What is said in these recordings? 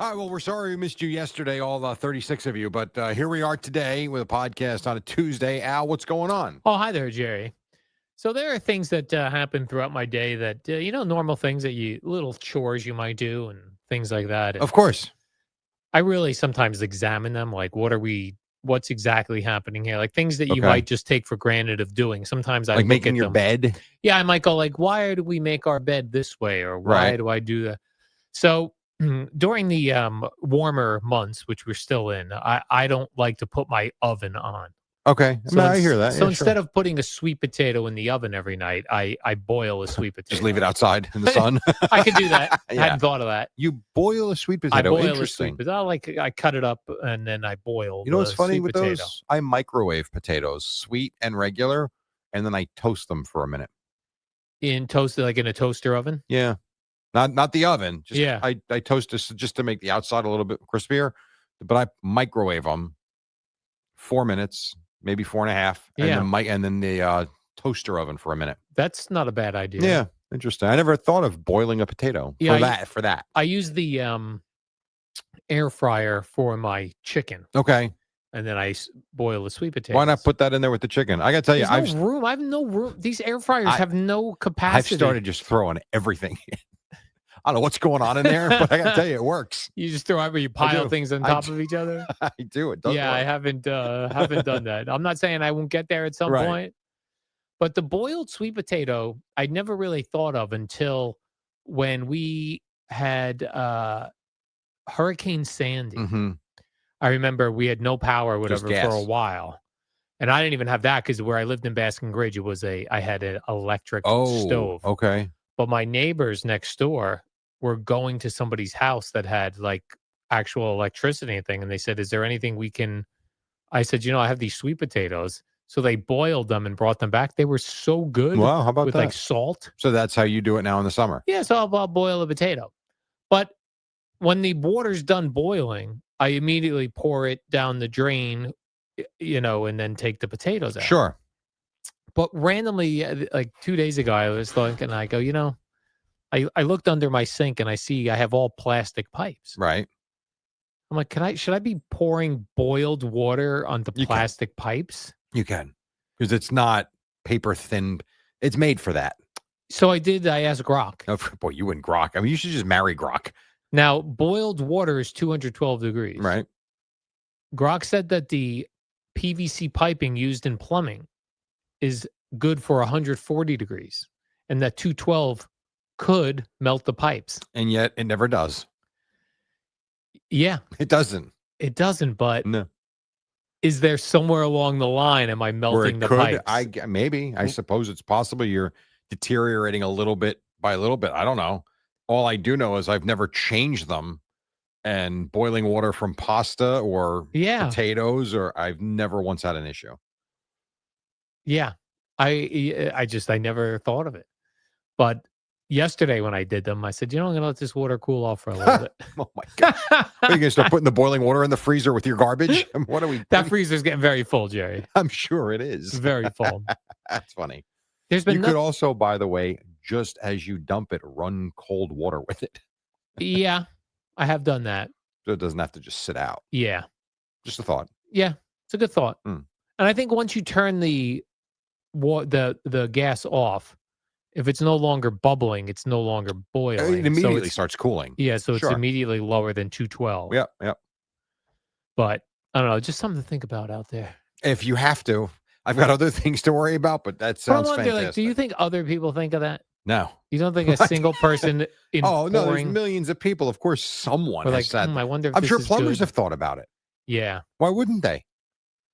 All right, well, we're sorry we missed you yesterday, all 36 of you, but here we are today with a podcast on a Tuesday. Al, what's going on? Oh, hi there, Jerry. So there are things that happen throughout my day that, normal things that little chores you might do and things like that. And Of course. I really sometimes examine them, like what's exactly happening here? Like things that you Okay. might just take for granted of doing. Sometimes I Like look making at your them. bed? Yeah, I might go like, why do we make our bed this way? Or why Right. do I do that? So during the warmer months, which we're still in, I don't like to put my oven on. Okay. I mean, I hear that. So Yeah, instead sure. of putting a sweet potato in the oven every night, I boil a sweet potato. Just leave it outside in the sun. I could do that. I Yeah. hadn't thought of that. You boil a sweet I potato. boil a Interesting. sweet potato. I cut it up and then I boil You know what's the funny sweet with potato. those? I microwave potatoes, sweet and regular, and then I toast them for a minute. In toasted, like in a toaster oven? Yeah. Not the oven. Just Yeah. I toast this just to make the outside a little bit crispier, but I microwave them 4 minutes, maybe 4.5, Yeah. and then the toaster oven for a minute. That's not a bad idea. Yeah, interesting. I never thought of boiling a potato for that. I use the air fryer for my chicken. Okay. And then I boil the sweet potatoes. Why not put that in there with the chicken? I got to tell you, There's no room. I have no room. These air fryers have no capacity. I've started just throwing everything in. I don't know what's going on in there, but I got to tell you, it works. You just throw you pile things on top of each other? I do. It does work. I haven't done that. I'm not saying I won't get there at some point. But the boiled sweet potato, I never really thought of until when we had Hurricane Sandy. Mm-hmm. I remember we had no power or whatever for a while. And I didn't even have that because where I lived in Basking Ridge, I had an electric stove. Okay. But my neighbors next door were going to somebody's house that had like actual electricity and thing. And they said, is there anything we can, I said, I have these sweet potatoes. So they boiled them and brought them back. They were so good. Wow, how about with that? Like salt. So that's how you do it now in the summer? Yeah, so I'll boil a potato. But when the water's done boiling, I immediately pour it down the drain, and then take the potatoes out. Sure. But randomly, like 2 days ago, I was thinking, I go, I looked under my sink and I see I have all plastic pipes. Right. I'm like, should I be pouring boiled water on the plastic pipes? You can, because it's not paper thin. It's made for that. So I asked Grok. Oh, boy, you and Grok. I mean, you should just marry Grok. Now, boiled water is 212 degrees. Right. Grok said that the PVC piping used in plumbing is good for 140 degrees, and that 212 could melt the pipes. And yet it never does. Yeah. It doesn't. It doesn't, but no. Is there somewhere along the line, am I melting the pipes? Maybe. I suppose it's possible you're deteriorating a little bit by a little bit. I don't know. All I do know is I've never changed them, and boiling water from pasta or potatoes, or I've never once had an issue. Yeah. I never thought of it. But yesterday when I did them, I said, I'm going to let this water cool off for a little bit. Oh, my God. Are you going to start putting the boiling water in the freezer with your garbage? What are we doing? That freezer's getting very full, Jerry. I'm sure it is. It's very full. That's funny. You could also, by the way, just as you dump it, run cold water with it. Yeah, I have done that. So it doesn't have to just sit out. Yeah. Just a thought. Yeah, it's a good thought. Mm. And I think once you turn the gas off, if it's no longer bubbling, it's no longer boiling. It immediately starts cooling. Yeah, so it's immediately lower than 212. Yep. But I don't know, just something to think about out there. If you have to. I've got other things to worry about, but that sounds fantastic. Do you think other people think of that? No. You don't think a single person no, there's millions of people. Of course, someone has said I wonder if I'm sure plumbers have thought about it. Yeah. Why wouldn't they?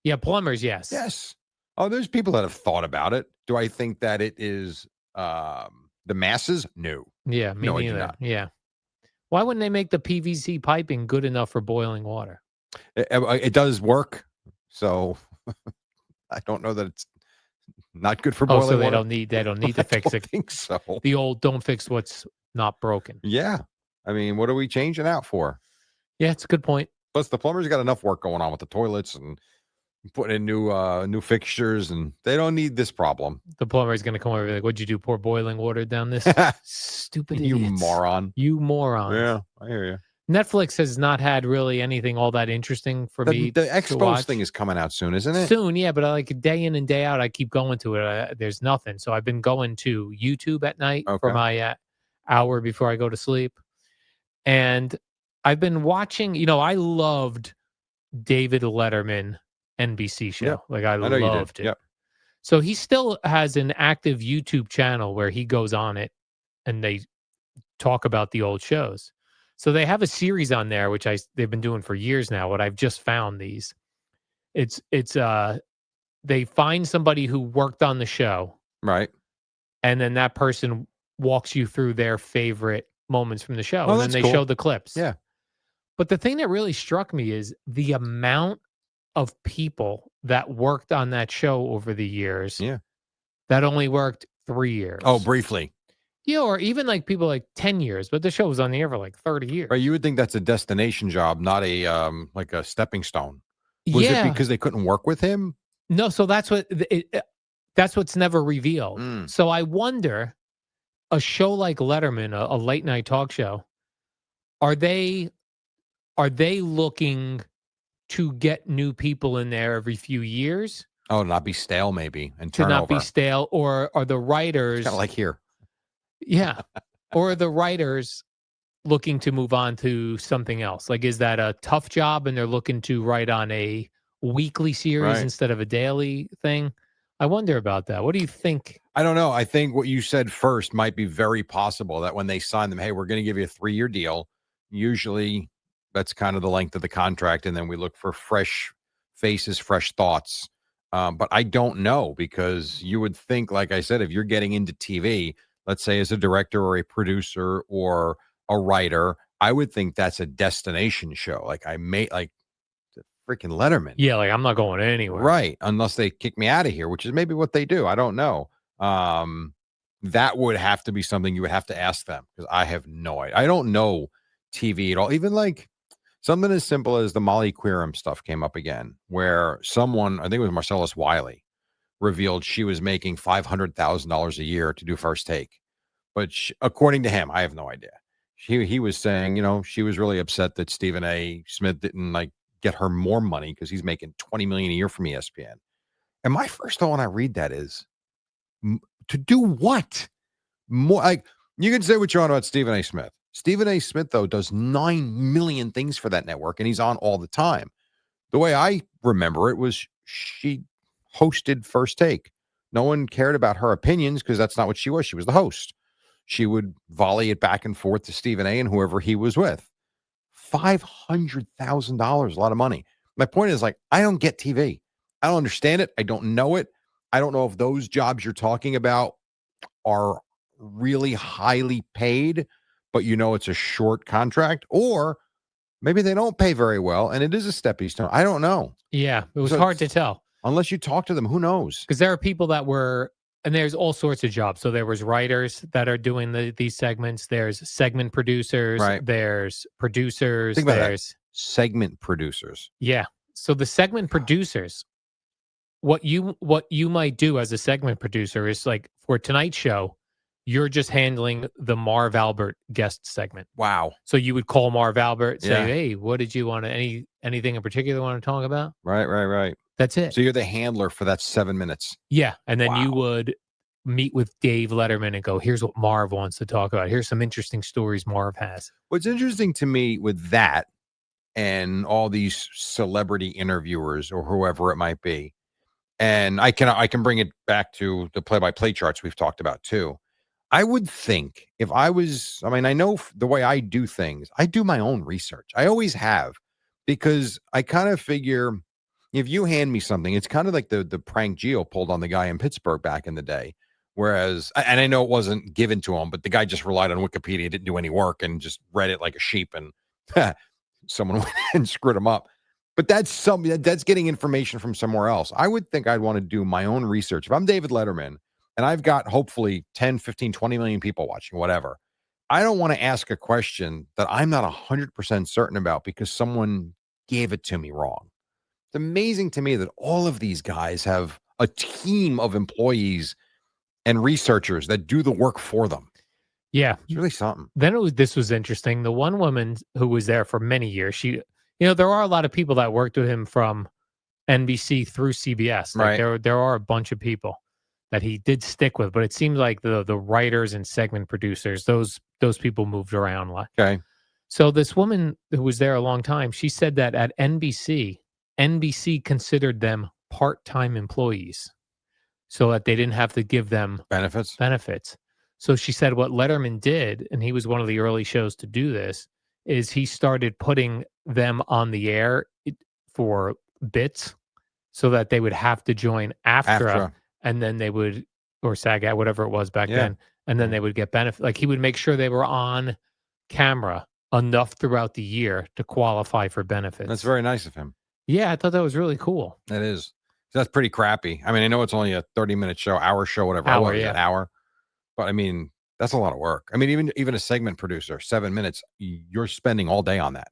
Yeah, plumbers, yes. Yes. Oh, there's people that have thought about it. Do I think that it is the masses? No. Yeah, me neither. I do not. Yeah. Why wouldn't they make the PVC piping good enough for boiling water? It does work. So I don't know that it's not good for boiling water. So they don't need to fix it. I think so. The old don't fix what's not broken. Yeah. I mean, what are we changing out for? Yeah, it's a good point. Plus, the plumbers got enough work going on with the toilets and putting in new fixtures, and they don't need this problem. The plumber is going to come over and be like, what'd you do? Pour boiling water down this? Stupid idiots. You moron. You moron. Yeah, I hear you. Netflix has not had really anything all that interesting for me The to Expos watch. thing is coming out soon, isn't it? Soon, yeah, but I like day in and day out, I keep going to it. There's nothing. So I've been going to YouTube at night for Okay. my hour before I go to sleep. And I've been watching, I loved David Letterman NBC Yep. show. Like I I know you did. loved it. Yep. So he still has an active YouTube channel where he goes on it and they talk about the old shows. So they have a series on there which they've been doing for years now. What I've just found these. It's they find somebody who worked on the show Right. and then that person walks you through their favorite moments from the show Oh, and then that's they show cool. the clips. Yeah. But the thing that really struck me is the amount of people that worked on that show over the years Yeah. that only worked 3 Oh, years. briefly. Yeah, or even like people like 10 years, but the show was on the air for like 30 years. Right. You would think that's a destination job, not a like a stepping stone. Was it Yeah. because they couldn't work with him? No, so that's what's never revealed. Mm. So I wonder, a show like Letterman, a late night talk show, are they looking to get new people in there every few years Oh, not be stale maybe and to not be turnover. stale, or are the It's kind of writers, like here. yeah, or are the writers looking to move on to something else? Like, is that a tough job and they're looking to write on a weekly series Right. instead of a daily thing? I wonder about that. What do you think? I don't know. I think what you said first might be very possible that when they sign them, hey, we're going to give you a 3-year deal. Usually that's kind of the length of the contract. And then we look for fresh faces, fresh thoughts. But I don't know because you would think, like I said, if you're getting into TV, let's say as a director or a producer or a writer, I would think that's a destination show. Like I may like the freaking Letterman. Yeah, like I'm not going anywhere. Right, unless they kick me out of here, which is maybe what they do, I don't know. Um, that would have to be something you would have to ask them because I have no idea. I don't know TV at all. Even like something as simple as the Molly Queerum stuff came up again, where someone, I think it was Marcellus Wiley, revealed she was making $500,000 a year to do First Take. But according to him, I have no idea. He was saying, she was really upset that Stephen A. Smith didn't like get her more money because he's making 20 million a year from ESPN. And my first thought when I read that is, to do what? More like you can say what you want about Stephen A. Smith. Stephen A. Smith though does 9 million things for that network, and he's on all the time. The way I remember it was she hosted First Take. No one cared about her opinions because that's not what she was. She was the host. She would volley it back and forth to Stephen A. and whoever he was with. $500,000, a lot of money. My point is, like, I don't get TV. I don't understand it. I don't know it. I don't know if those jobs you're talking about are really highly paid, but it's a short contract, or maybe they don't pay very well and it is a stepping stone. I don't know. Yeah, it was So hard to tell unless you talk to them, who knows? because there are people that were, and there's all sorts of jobs. So there was writers that are doing these segments. There's segment producers. Right. There's producers. Think about that. There's Segment producers. Yeah. So the segment producers, what you might do as a segment producer is like for tonight's show, you're just handling the Marv Albert guest segment. Wow. So you would call Marv Albert, say, Yeah. "Hey, what did you want to anything in particular you want to talk about?" Right. That's it. So you're the handler for that 7 minutes. Yeah, and then you Wow. would meet with Dave Letterman and go, "Here's what Marv wants to talk about. Here's some interesting stories Marv has." What's interesting to me with that and all these celebrity interviewers or whoever it might be, and I can bring it back to the play-by-play charts we've talked about too. I would think if I know the way I do things, I do my own research. I always have, because I kind of figure if you hand me something, it's kind of like the prank Gio pulled on the guy in Pittsburgh back in the day. Whereas, and I know it wasn't given to him, but the guy just relied on Wikipedia, didn't do any work, and just read it like a sheep, and someone went and screwed him up. But that's getting information from somewhere else. I would think I'd want to do my own research. If I'm David Letterman and I've got hopefully 10, 15, 20 million people watching, whatever, I don't want to ask a question that I'm not 100% certain about because someone gave it to me wrong. It's amazing to me that all of these guys have a team of employees and researchers that do the work for them. Yeah. It's really something. Then this was interesting. The one woman who was there for many years, there are a lot of people that worked with him from NBC through CBS. Like Right. there are a bunch of people that he did stick with, but it seems like the writers and segment producers, those people moved around a lot. Okay. So this woman who was there a long time, she said that at NBC considered them part-time employees so that they didn't have to give them Benefits. benefits. So she said what Letterman did, and he was one of the early shows to do this, is he started putting them on the air for bits so that they would have to join AFTRA AFTRA. and then they would, or SAG, whatever it was back Yeah. then, and then Yeah. they would get benefit. Like he would make sure they were on camera enough throughout the year to qualify for benefits. That's very nice of him. Yeah, I thought that was really cool. That is. That's pretty crappy. I mean, I know it's only a 30-minute show, hour show, whatever. Hour, What was yeah. it, hour? But I mean, that's a lot of work. I mean, even a segment producer, 7 minutes, you're spending all day on that.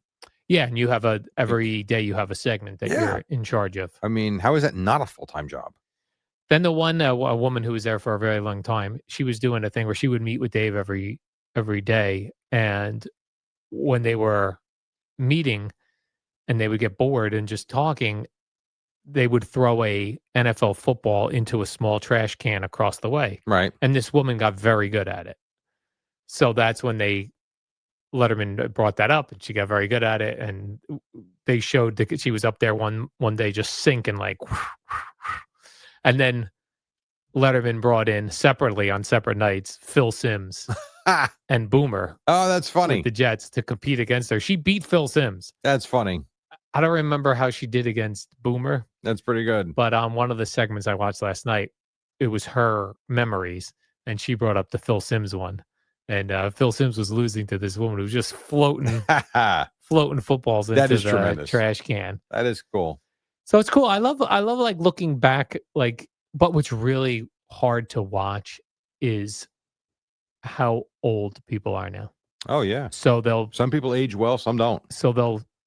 Yeah, and you have every day you have a segment that you're in charge of. I mean, how is that not a full-time job? Then the one a woman who was there for a very long time, she was doing a thing where she would meet with Dave every day, and when they were meeting and they would get bored and just talking, they would throw a NFL football into a small trash can across the way. Right. And this woman got very good at it. So that's when Letterman brought that up, and she got very good at it. And they showed that she was up there one day just sinking like, and then Letterman brought in separately on separate nights Phil Simms and Boomer. Oh, that's funny. With the Jets to compete against her. She beat Phil Simms. That's funny. I don't remember how she did against Boomer. That's pretty good. But on one of the segments I watched last night, it was her memories, and she brought up the Phil Simms one. And Phil Simms was losing to this woman who was just floating footballs into the tremendous. trash can. That is cool. So it's cool. I love like looking back, like, but what's really hard to watch is how old people are now. Oh yeah. So some people age well, some don't.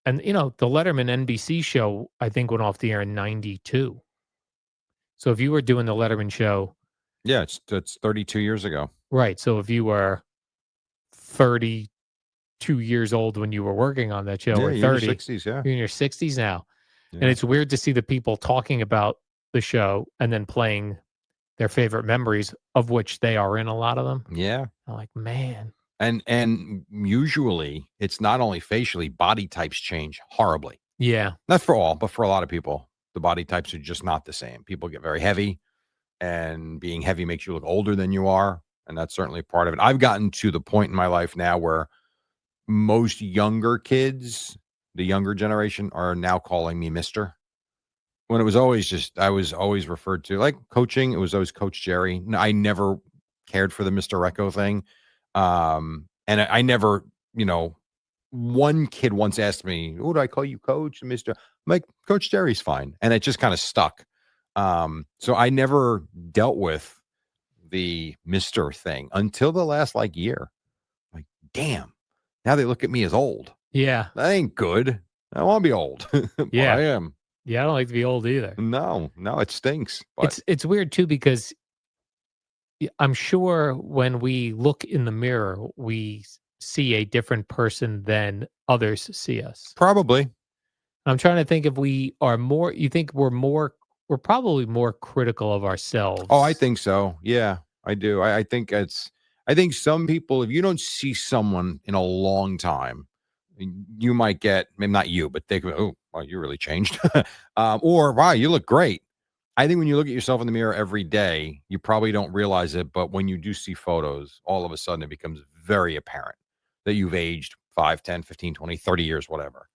And the Letterman NBC show, I think, went off the air in 92. So if you were doing the Letterman show. Yeah, it's 32 years ago. Right. So if you were 32 years old when you were working on that show, or 30, you're in your 60s, yeah. You're in your 60s now. Yeah. And it's weird to see the people talking about the show and then playing their favorite memories, of which they are in a lot of them. Yeah. I'm like, man. And usually it's not only facially, body types change horribly. Yeah. Not for all, but for a lot of people, the body types are just not the same. People get very heavy, and being heavy makes you look older than you are. And that's certainly part of it. I've gotten to the point in my life now where most younger kids, the younger generation, are now calling me Mister. When it was always I was always referred to, like coaching, it was always Coach Jerry. I never cared for the Mr. Recco thing. And I never, one kid once asked me, "Oh, do I call you Coach, Mister?" I'm like, Coach Jerry's fine. And it just kind of stuck. So I never dealt with the Mr. thing until the last year. Like, damn, now they look at me as old. Yeah. That ain't good. I want to be old. Yeah. I am. Yeah, I don't like to be old either. No, it stinks. But It's weird too, because I'm sure when we look in the mirror, we see a different person than others see us. Probably. I'm trying to think if we are more. You think we're probably more critical of ourselves. Oh, I think so. Yeah, I do. I think I think some people, if you don't see someone in a long time, you might get, maybe not you, but they go, "Oh, wow, you really changed," or "Wow, you look great." I think when you look at yourself in the mirror every day, you probably don't realize it, but when you do see photos, all of a sudden it becomes very apparent that you've aged 5, 10, 15, 20, 30 years, whatever.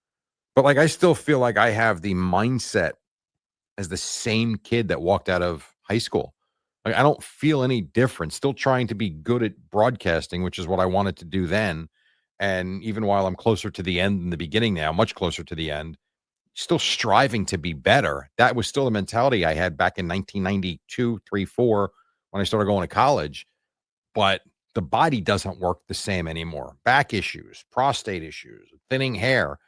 But I still feel like I have the mindset as the same kid that walked out of high school. I don't feel any different. Still trying to be good at broadcasting, which is what I wanted to do then. And even while I'm closer to the end than the beginning now, much closer to the end, still striving to be better. That was still the mentality I had back in 1992, 3, 4, when I started going to college. But the body doesn't work the same anymore. Back issues, prostate issues, thinning hair,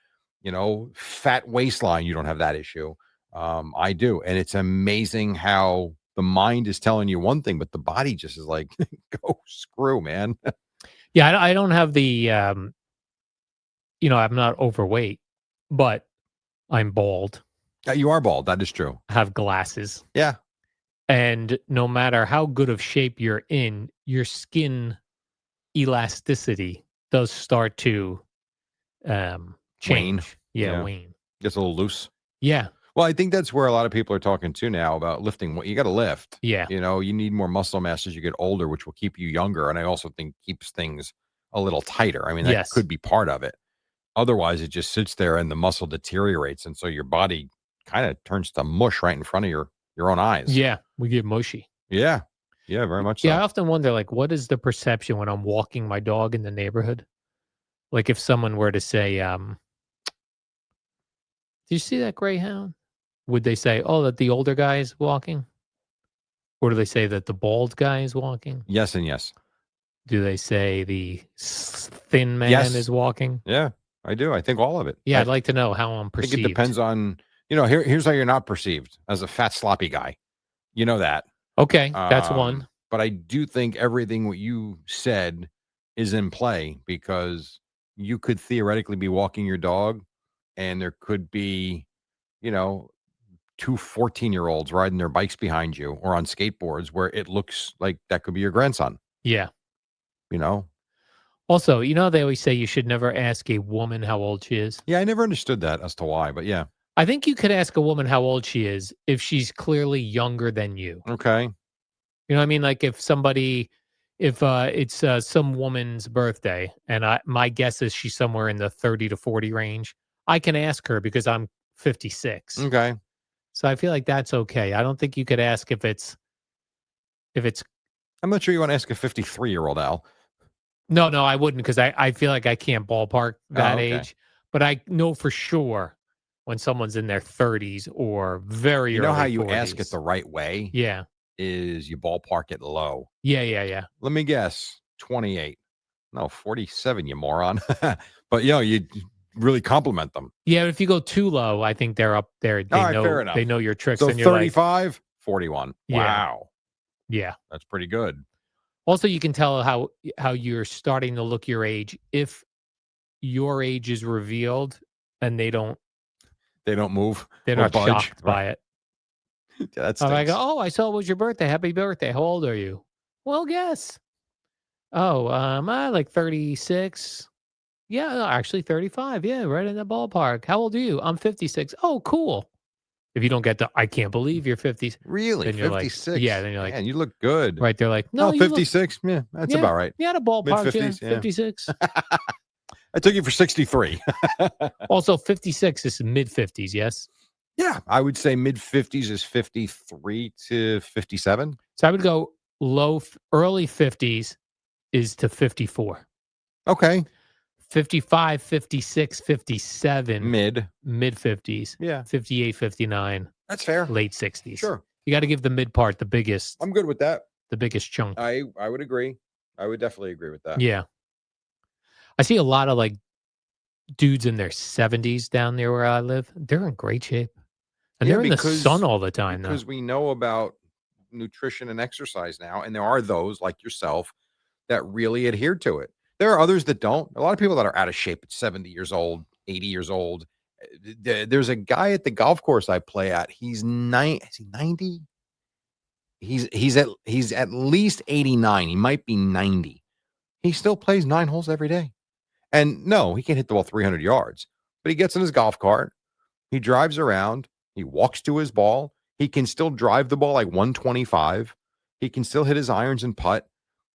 fat waistline. You don't have that issue. I do. And it's amazing how the mind is telling you one thing, but the body just is like, go screw, man. Yeah, I don't have the, I'm not overweight, but I'm bald, You are bald. That is true. have glasses, Yeah. and no matter how good of shape you're in, your skin elasticity does start to, Wayne. change. Yeah, Yeah. wane. Gets a little loose. Yeah, Well, I think that's where a lot of people are talking too now about lifting. You got to lift. yeah, You need more muscle mass as you get older, which will keep you younger. And I also think keeps things a little tighter. I mean, that yes. could be part of it. Otherwise, it just sits there and the muscle deteriorates. And so your body kind of turns to mush right in front of your own eyes. Yeah, we get mushy. Yeah. Yeah, very much Yeah, I so. often wonder, like, what is the perception when I'm walking my dog in the neighborhood? Like, if someone were to say, "Do you see that greyhound?" Would they say, "Oh, that the older guy is walking?" Or do they say that the bald guy is walking? Yes and yes. Do they say the thin man Yes. is walking? Yeah, I do. I think all of it. Yeah, I I'd like to know how I'm think it perceived. depends on, here's how you're not perceived as a fat, sloppy guy. You know that. Okay, that's one. But I do think everything what you said is in play because you could theoretically be walking your dog and there could be, you know, 2 14-year-olds riding their bikes behind you or on skateboards where it looks like that could be your grandson, Yeah. you know? Also, they always say you should never ask a woman how old she is. Yeah, I never understood that as to why, but yeah. I think you could ask a woman how old she is if she's clearly younger than you. Okay. You know what I mean? Like if it's some woman's birthday and my guess is she's somewhere in the 30 to 40 range, I can ask her because I'm 56. Okay. So I feel like that's okay. I don't think you could ask if it's I'm not sure you want to ask a 53-year-old Al. no, no, I wouldn't because I feel like I can't ballpark Oh, that okay. age. But I know for sure when someone's in their 30s or very You know how early you ask it 40s. the right way Yeah. is you ballpark it low. Yeah, yeah, yeah. Let me guess, 28. No, 47, you moron. But, you really compliment them. Yeah, if you go too low, I think they're up there. All They right, fair know they enough. know your tricks So and you're like, 35, 41. yeah, Wow, yeah. that's pretty good. Also, you can tell how you're starting to look your age if your age is revealed and They don't move they're or not budge, shocked right? by it. Yeah, that I go, stinks. "Oh, I saw it was your birthday. Happy birthday. How old are you?" "Well, guess." "Oh, I like 36." "Yeah, no, actually 35. Yeah, right in the ballpark. How old are you?" "I'm 56." "Oh, cool." If you don't get the "I can't believe you're 50." Really? Then you're like, yeah, 56? then you're like, Man, you look good. right, they're like, "No, No, you look 56? Yeah, that's yeah, about right. yeah, the ballpark, yeah, Mid-50s? Yeah. 56." I took you for 63. Also, 56 is mid-50s, yes? Yeah, I would say mid-50s is 53 to 57. So I would go early 50s is to 54. Okay. 55, 56, 57, Mid. mid-50s, Yeah, 58, 59, that's fair. late 60s. Sure. You gotta give the mid part the biggest I'm good with that. chunk. I would agree. I would definitely agree with that. Yeah. I see a lot of, like, dudes in their 70s down there where I live. They're in great shape, and Yeah, they're in the sun all the time, though. because we know about nutrition and exercise now, and there are those like yourself that really adhere to it. There are others that don't. A lot of people that are out of shape at 70 years old, 80 years old. There's a guy at the golf course I play at. He's 90. He's at least 89. He might be 90. He still plays 9 holes every day. And no, he can't hit the ball 300 yards, but he gets in his golf cart. He drives around. He walks to his ball. He can still drive the ball like 125. He can still hit his irons and putt.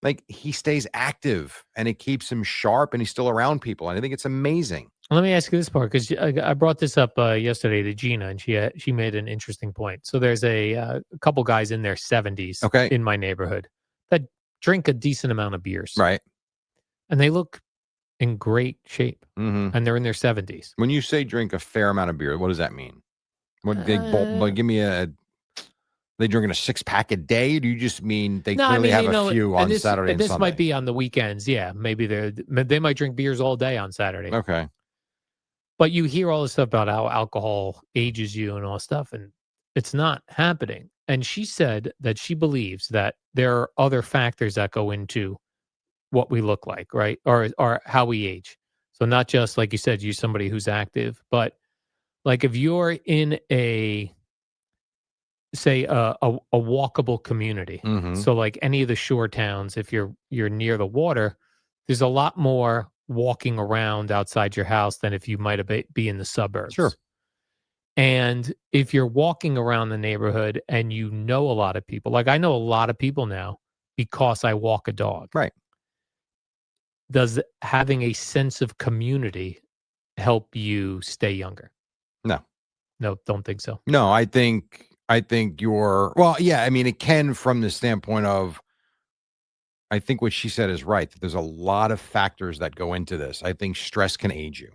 Like he stays active and it keeps him sharp and he's still around people. And I think it's amazing. Let me ask you this part because I brought this up yesterday to Gina, and she made an interesting point. So there's a couple guys in their 70s Okay. in my neighborhood that drink a decent amount of beers, Right. and they look in great shape, Hmm. and they're in their 70s. When you say drink a fair amount of beer, what does that mean? What they Uh, give me they drinking a 6-pack a day? Or do you just mean they no, I clearly mean, have a few and on Saturday and this might Sunday? be on the weekends. Yeah, maybe they might drink beers all day on Saturday. Okay. But you hear all this stuff about how alcohol ages you and all this stuff, and it's not happening. And she said that she believes that there are other factors that go into what we look like, right? Or how we age. So not just like you said, you're somebody who's active, but like if you're in a say a walkable community. Mhm. So like any of the shore towns, if you're near the water, there's a lot more walking around outside your house than if you might have be in the Sure. suburbs. And if you're walking around the neighborhood and you know a lot of people, like I know a lot of people now because I walk a dog. Right. Does having a sense of community help you stay younger? No. No, don't think so. No, I think you're well, yeah, I mean, it can from the standpoint of I think what she said is right, that there's a lot of factors that go into this. I think stress can age you.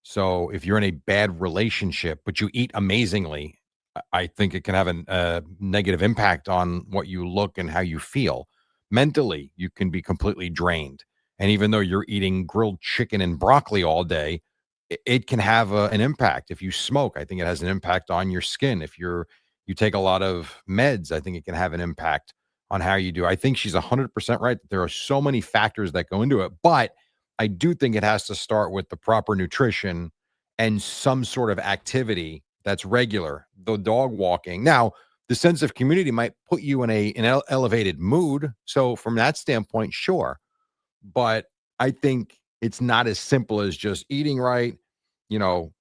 So if you're in a bad relationship, but you eat amazingly, I think it can have a negative impact on what you look and how you feel. Mentally, you can be completely drained. And even though you're eating grilled chicken and broccoli all day, it can have an impact. If you smoke, I think it has an impact on your skin. If you take a lot of meds, I think it can have an impact on how you do. I think she's 100% right. There are so many factors that go into it, but I do think it has to start with the proper nutrition and some sort of activity that's regular. The dog walking. Now, the sense of community might put you in an elevated mood. So from that standpoint, sure. But I think it's not as simple as just eating right, you know,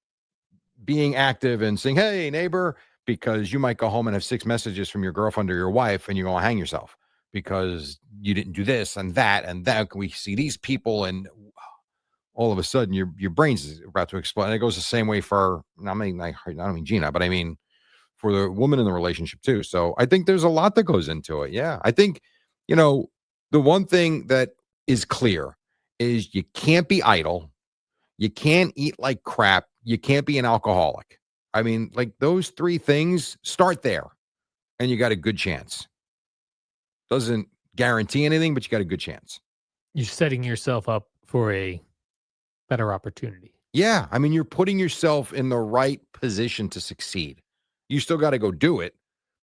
being active and saying, "Hey, neighbor," because you might go home and have 6 messages from your girlfriend or your wife, and you're gonna hang yourself because you didn't do this and that and that. We see these people, and all of a sudden your brain's about to explode. And it goes the same way for I don't mean Gina, but I mean for the woman in the relationship too. So I think there's a lot that goes into it. Yeah. I think, you know, the one thing that is clear is you can't be idle, you can't eat like crap, you can't be an alcoholic. I mean, like those three things, start there and you got a good chance. Doesn't guarantee anything, but you got a good chance. You're setting yourself up for a better opportunity. Yeah, I mean, you're putting yourself in the right position to succeed. You still got to go do it,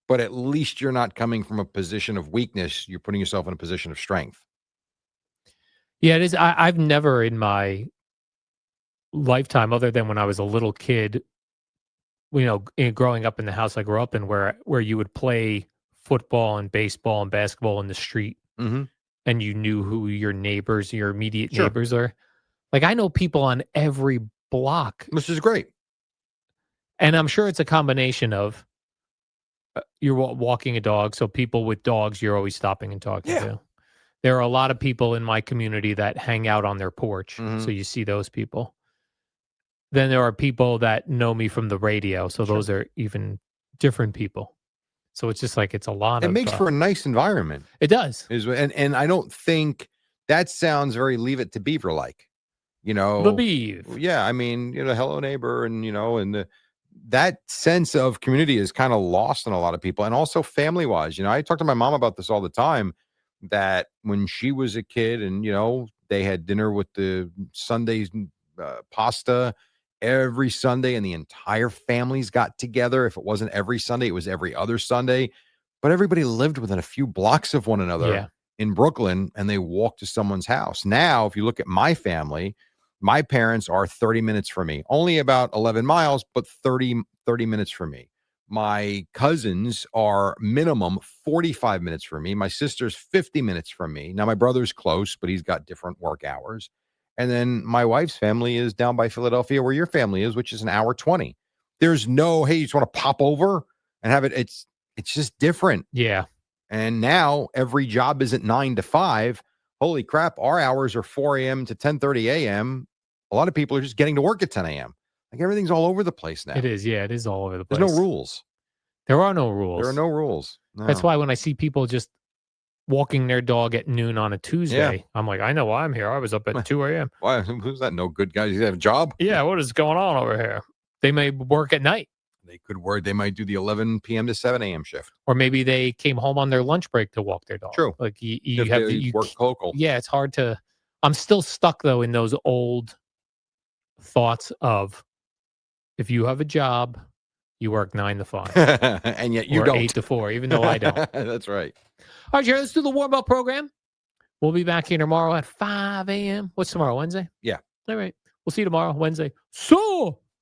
but at least you're not coming from a position of weakness. You're putting yourself in a position of strength. Yeah, it is. I've never in my lifetime, other than when I was a little kid, growing up in the house I grew up in, where you would play football and baseball and basketball in the street, Mhm. and you knew who your neighbors, your immediate Sure. neighbors are. Like I know people on every block, Which is great. and I'm sure it's a combination of you're walking a dog, so people with dogs you're always stopping and talking Yeah. to. There are a lot of people in my community that hang out on their porch, so Mhm. you see those people. Then there are people that know me from the radio, so Sure. those are even different people. So it's just like it's a lot It of makes for a nice environment. it does. And I don't think that sounds very Leave It to Beaver like. The beef. Yeah, I mean, hello neighbor and that sense of community is kind of lost on a lot of people and also family wise. I talk to my mom about this all the time that when she was a kid and they had dinner with the Sundays pasta every Sunday and the entire families got together. If it wasn't every Sunday, it was every other Sunday. But everybody lived within a few blocks of one another Yeah. in Brooklyn and they walked to someone's house. Now, if you look at my family, my parents are 30 minutes from me, only about 11 miles, but 30 minutes from me. My cousins are minimum 45 minutes from me. My sister's 50 minutes from me. Now, my brother's close, but he's got different work hours. And then my wife's family is down by Philadelphia, where your family is, which is an hour 20. There's no, hey, you just want to pop over and have it. It's just different. Yeah. And now every job isn't 9 to 5. Holy crap, our hours are 4 a.m. to 10:30 a.m. A lot of people are just getting to work at 10 a.m. Like everything's all over the place now. It is. Yeah, it is all over the There's no place. rules. There are no There are rules. no rules. That's No. why when I see people just walking their dog at noon on a Yeah. Tuesday, I'm like, I know why I'm here. I was up at 2 a.m. Why? Who's that? No good guy. Does he have a job? Yeah, what is going on over here? They may work at night, They could work. They might do the 11 p.m. to 7 a.m. shift. or maybe they came home on their lunch break to walk their dog. True. Like you If have they work local. yeah, it's hard to. I'm still stuck though in those old thoughts of if you have a job, you work 9 to 5 And yet you or don't. 8 to 4, even though I don't. That's right. All right, Jerry, let's do the warm up program. We'll be back here tomorrow at 5 a.m. What's tomorrow, Wednesday? Yeah. All right. We'll see you tomorrow, Wednesday. So